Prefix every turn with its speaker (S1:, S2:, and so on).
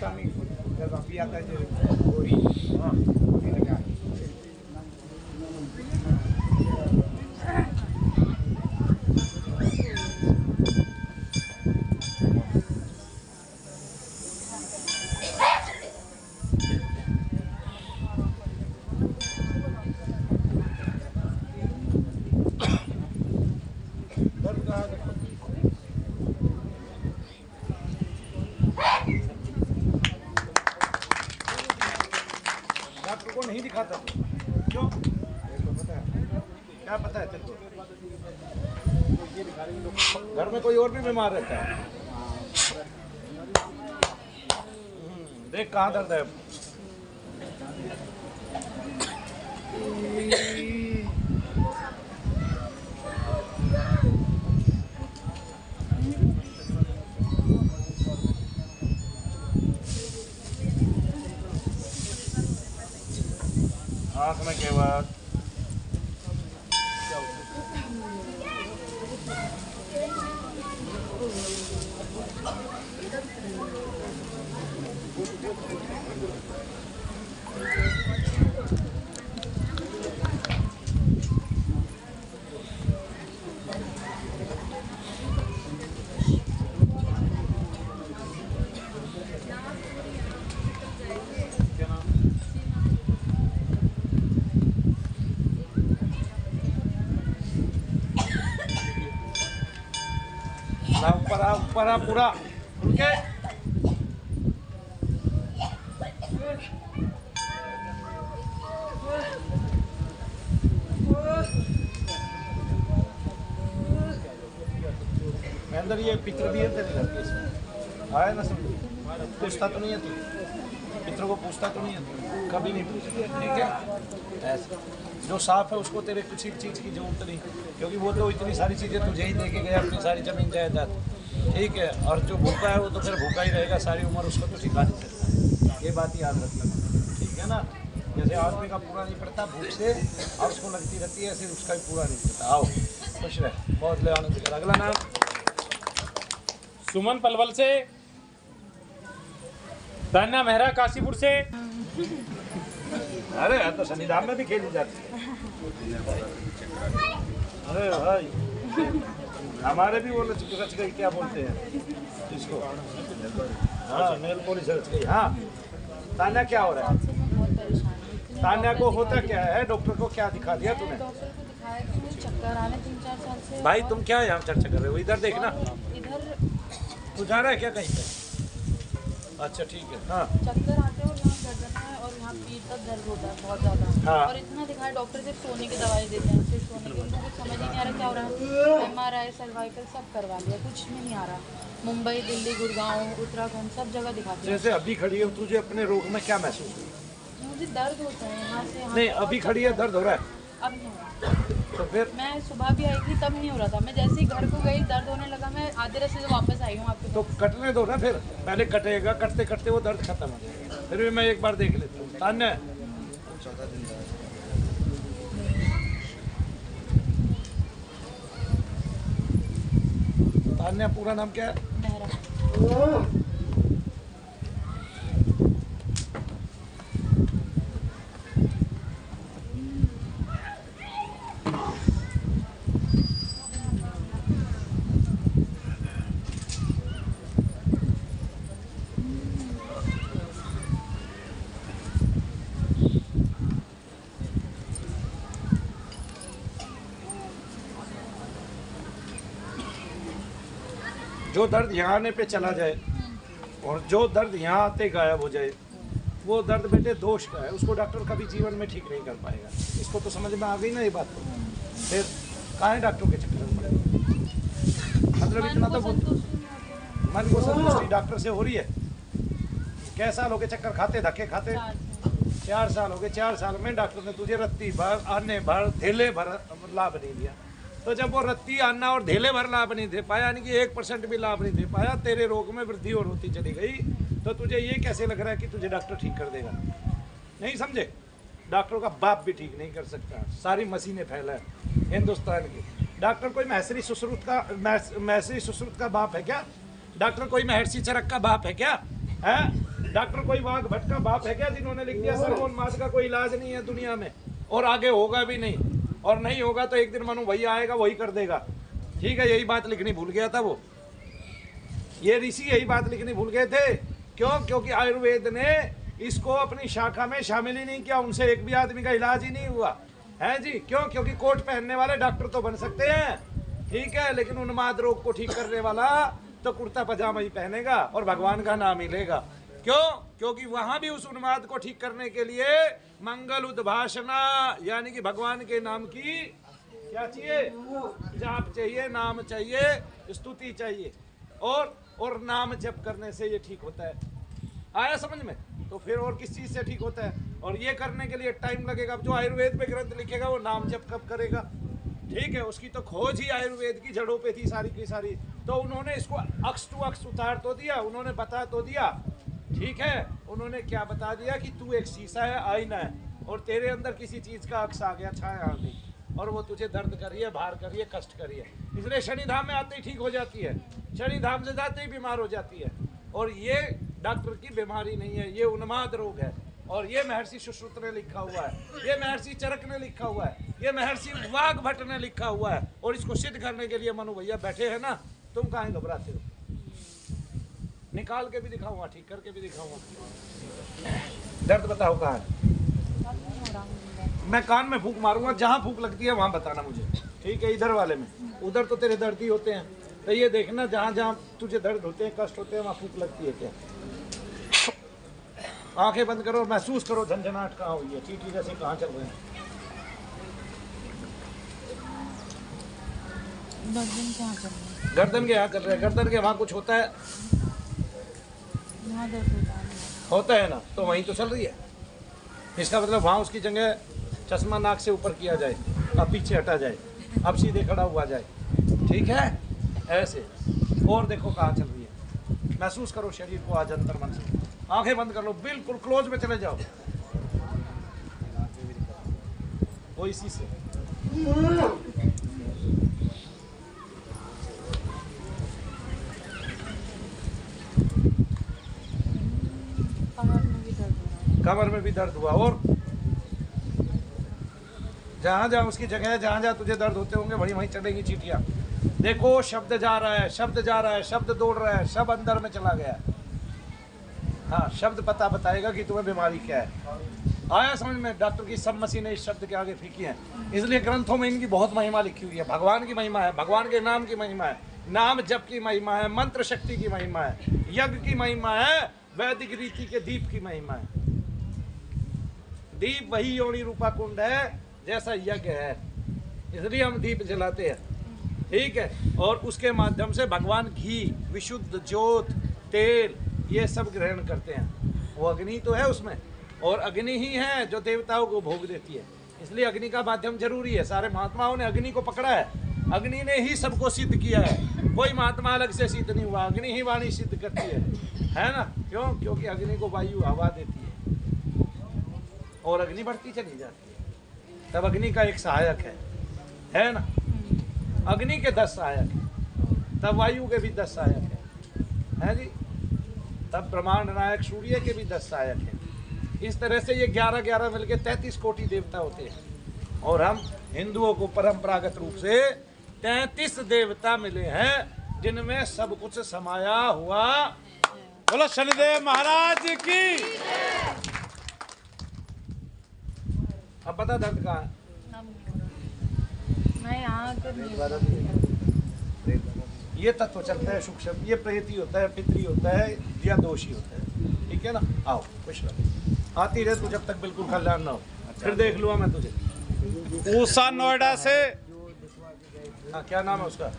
S1: también, de la fiata de Ori. Doctor को नहीं दिखाता क्यों? पता है क्या पता है तेरे को? घर में कोई और भी बीमार रहता है। देख कहाँ दर्द है। आँख में के बाद ऊपर आ पूरा उनके अंदर ये पित्र भी है तेरे घर के इसमें आया ना समझ पूछता तो नहीं है तू पित्र को पूछता तो नहीं है तू कभी नहीं पूछता ठीक है ऐसा जो साफ है उसको तेरे किसी चीज़ की जरूरत नहीं क्योंकि वो तो इतनी सारी चीज़ें तुझे ही दे के गया अपनी सारी जमीन जायदाद ठीक है और जो भूखा है वो तो फिर भूखा ही रहेगा सारी उम्र उसको तो सिखा नहीं सकता ये बात याद रखना ठीक है ना जैसे आदमी का पूरा नहीं पड़ता भूख से और उसको लगती रहती है ऐसे उसका भी पूरा नहीं पड़ता आओ खुश रहे बहुत ले आनंद अगला नाम
S2: सुमन पलवल से तान्या मेहरा काशीपुर से
S1: अरे यार तो शनिधाम में भी खेली जाती है अरे भाई हमारे भी वो रच गई क्या बोलते हैं इसको हाँ नेल पॉलिश रच गई हाँ तान्या क्या हो रहा है तान्या को होता क्या है डॉक्टर को क्या दिखा दिया तूने
S3: चक्कर आने 3-4 साल से
S1: भाई तुम क्या यहाँ चर्चा कर रहे हो इधर देखना
S3: इधर
S1: तू जा रहा है क्या कहीं पे अच्छा ठीक है हाँ
S3: चक्कर आते हैं और यहाँ गर्दन है और यहाँ पीठ तक दर्द होता है बहुत ज़्यादा
S1: हाँ।
S3: और इतना दिखाया डॉक्टर सिर्फ सोने की दवाई देते हैं सिर्फ सोने की उनको कुछ समझ ही नहीं आ रहा क्या हो रहा है MRI सर्वाइकल सब करवा लिया कुछ भी नहीं आ रहा मुंबई दिल्ली गुड़गांव उत्तराखंड सब जगह दिखाते हैं
S1: जैसे अभी खड़ी है तुझे अपने रोग में क्या महसूस हुआ
S3: मुझे दर्द होता है यहाँ से यहाँ
S1: नहीं अभी खड़ी है दर्द हो रहा है
S3: अब नहीं हो रहा
S1: तो फिर
S3: मैं सुबह भी आई थी तब नहीं हो रहा था मैं जैसे ही घर को गई दर्द होने लगा मैं आधे रास्ते से वापस आई हूँ आपके
S1: तो कटने दो ना फिर पहले कटेगा कटते कटते वो दर्द खत्म हो जाएगा फिर भी मैं एक बार देख लेता हूँ तान्या तान्या पूरा नाम क्या है
S3: मेहरा
S1: जो दर्द यहाँ आने पे चला जाए और जो दर्द यहाँ आते गायब हो जाए वो दर्द बेटे दोष का है उसको डॉक्टर कभी जीवन में ठीक नहीं कर पाएगा इसको तो समझ में आ गई ना ये बात तो फिर कहाँ है डॉक्टर के चक्कर में पड़े मतलब इतना तो मन को संतुष्टि डॉक्टर से हो रही है कै साल हो गए चक्कर खाते धक्के खाते 4 साल हो गए 4 साल में डॉक्टर ने तुझे रत्ती भर आने भर धेले भर लाभ नहीं दिया तो जब वो रत्ती आना और धेले भर लाभ नहीं दे पाया यानी कि 1% भी लाभ नहीं दे पाया तेरे रोग में वृद्धि और होती चली गई तो तुझे ये कैसे लग रहा है कि तुझे डॉक्टर ठीक कर देगा नहीं समझे डॉक्टर का बाप भी ठीक नहीं कर सकता सारी मशीनें फैला है हिंदुस्तान की डॉक्टर कोई महर्षि सुश्रुत का बाप है क्या डॉक्टर कोई महर्षि चरक का बाप है क्या है डॉक्टर कोई वाघ भट्ट का बाप है क्या जिन्होंने लिख दिया सर्वोन्माद का कोई इलाज नहीं है दुनिया में, और आगे होगा भी नहीं, और नहीं होगा तो एक दिन मनु भैया आएगा वही कर देगा। ठीक है, यही बात लिखनी भूल गया था वो, ये ऋषि यही बात लिखनी भूल गए थे। क्यों? क्योंकि आयुर्वेद ने इसको अपनी शाखा में शामिल ही नहीं किया, उनसे एक भी आदमी का इलाज ही नहीं हुआ है जी। क्यों? क्योंकि कोट पहनने वाले डॉक्टर तो बन सकते हैं, ठीक है, लेकिन उन्माद रोग को ठीक करने वाला तो कुर्ता पजामा ही पहनेगा और भगवान का नाम ही लेगा। क्यों? क्योंकि वहां भी उस उन्माद को ठीक करने के लिए मंगल उद्भाषणा यानी कि भगवान के नाम की क्या चाहिए? जाप चाहिए, नाम चाहिए, स्तुति चाहिए, और नाम जप करने से ये ठीक होता है। आया समझ में? तो फिर और किस चीज से ठीक होता है? और ये करने के लिए टाइम लगेगा। जो आयुर्वेद में ग्रंथ लिखेगा वो नाम जप कब करेगा? ठीक है, उसकी तो खोज ही आयुर्वेद की जड़ों पे थी सारी की सारी। तो उन्होंने इसको अक्स टू अक्स उतार तो दिया, उन्होंने बता तो दिया, ठीक है। उन्होंने क्या बता दिया कि तू एक शीशा है, आईना है, और तेरे अंदर किसी चीज का अक्स आ गया, छाया आ गई, और वो तुझे दर्द करी है, भार करी है, कष्ट करी है। इसलिए शनि धाम में आते ही ठीक हो जाती है, शनि धाम से जाते ही बीमार हो जाती है। और ये डॉक्टर की बीमारी नहीं है, ये उन्माद रोग है। और ये महर्षि सुश्रुत ने लिखा हुआ है, ये महर्षि चरक ने लिखा हुआ है, ये महर्षि वाघ भट्ट ने लिखा हुआ है। और इसको सिद्ध करने के लिए मनु भैया बैठे हैं ना, तुम काहे घबराते हो? निकाल के भी दिखाऊंगा, ठीक करके भी दिखाऊंगा। दर्द बताओ कहाँ है? मैं कान में फूंक मारूंगा, जहाँ फूंक लगती है वहाँ बताना मुझे, ठीक है? इधर वाले में, उधर तो तेरे दर्द ही होते हैं, तो ये देखना जहाँ जहाँ तुझे दर्द होते हैं, कष्ट होते हैं, वहाँ फूंक लगती है क्या? आंखें बंद करो, महसूस करो झंझनाहट कहाँ हुई है, चींटी जैसे कहाँ चल रहे हैं।
S3: गर्दन कहाँ चल रही है?
S1: गर्दन के यहाँ कर रहे हैं, गर्दन के वहाँ कुछ होता है,
S3: यहाँ दर्द
S1: होता है ना, तो वहीं तो चल रही है। इसका मतलब वहाँ उसकी जगह चश्मा नाक से ऊपर किया जाए, अब पीछे हटा जाए, अब सीधे खड़ा हुआ जाए, ठीक है? ऐसे। और देखो कहाँ चल रही है, महसूस करो शरीर को आज अंतर मन से। आंखें बंद कर लो, बिल्कुल क्लोज में चले जाओ, वो इसी से। कमर में भी दर्द हुआ, और जहां जहां उसकी जगह है, जहां जहां तुझे दर्द होते होंगे वहीं वहीं चलेंगी चीटियां। देखो शब्द जा रहा है, शब्द जा रहा है, शब्द दौड़ रहा है, सब अंदर में चला गया। हाँ, शब्द पता बताएगा कि तुम्हें बीमारी क्या है। आया समझ में? डॉक्टर की सब मशीनें इस शब्द के आगे फीकी हैं, इसलिए ग्रंथों में इनकी बहुत महिमा लिखी हुई है। भगवान की महिमा है, भगवान के नाम की महिमा है, नाम जप की महिमा है, मंत्र शक्ति की महिमा है, यज्ञ की महिमा है, वैदिक रीति के दीप की महिमा है। दीप वही योनि रूपा कुंड है जैसा यज्ञ है, इसलिए हम दीप जलाते हैं, ठीक है? और उसके माध्यम से भगवान घी, विशुद्ध ज्योत, तेल, ये सब ग्रहण करते हैं। वो अग्नि तो है उसमें, और अग्नि ही है जो देवताओं को भोग देती है, इसलिए अग्नि का माध्यम जरूरी है। सारे महात्माओं ने अग्नि को पकड़ा है, अग्नि ने ही सबको सिद्ध किया है, कोई महात्मा अलग से सिद्ध नहीं हुआ, अग्नि ही वाणी सिद्ध करती है ना? क्यों? क्योंकि अग्नि को वायु हवा देती है और अग्नि बढ़ती चली जाती है। तब अग्नि का एक सहायक है ना? अग्नि के 10 सहायक हैं, तब वायु के भी 10 सहायक है जी। तब ब्रह्मांड नायक सूर्य के भी 10 सहायक हैं। इस तरह से ये 11-11 मिलके 33 कोटि देवता होते हैं, और हम हिंदुओं को परंपरागत रूप से 33 देवता मिले हैं, जिनमें सब कुछ समाया हुआ।
S2: बोलो शनिदेव महाराज की।
S1: अब पता दर्द कहाँ है?
S3: मैं यहाँ आकर नहीं,
S1: ये तत्व चलता है सूक्ष्म, ये प्रेती होता है, पितरी होता है, या दोषी होता है, ठीक है ना? आओ खुश रहो, आती रहे तू जब तक बिल्कुल कल्याण ना हो, फिर देख लूँगा मैं तुझे।
S2: ऊषा नोएडा से।
S1: हाँ, क्या नाम है उसका?